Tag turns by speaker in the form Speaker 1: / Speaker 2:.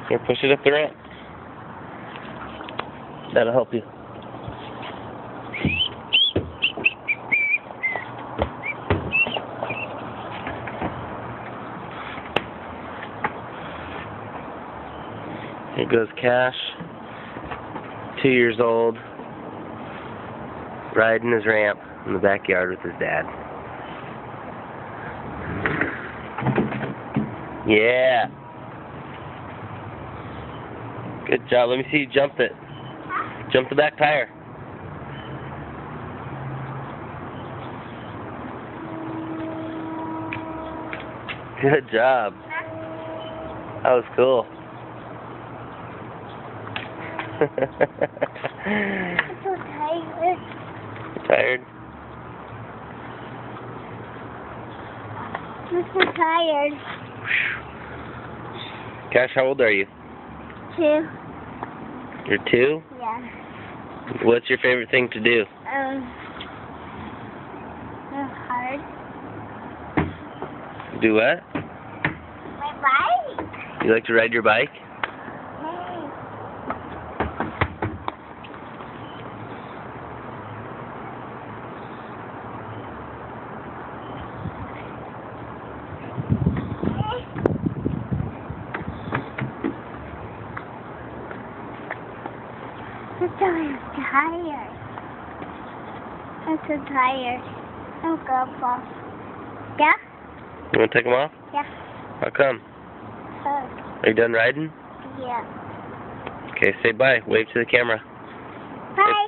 Speaker 1: Here, push it up the ramp. That'll help you. Here goes Cash, 2 years old, riding his ramp in the backyard with his dad. Yeah. Good job. Let me see you jump it. Jump the back tire. Good job. That was cool.
Speaker 2: I'm so tired.
Speaker 1: Tired?
Speaker 2: I'm so tired.
Speaker 1: Cash, how old are you?
Speaker 2: 2.
Speaker 1: You're 2?
Speaker 2: Yeah.
Speaker 1: What's your favorite thing to do?
Speaker 2: Hard.
Speaker 1: Do what?
Speaker 2: My bike.
Speaker 1: You like to ride your bike?
Speaker 2: I'm so tired. I'm so tired. I'm Grandpa. Yeah?
Speaker 1: You want to take them off?
Speaker 2: Yeah.
Speaker 1: How come? Are you done riding?
Speaker 2: Yeah.
Speaker 1: Okay, say bye. Wave to the camera.
Speaker 2: Bye.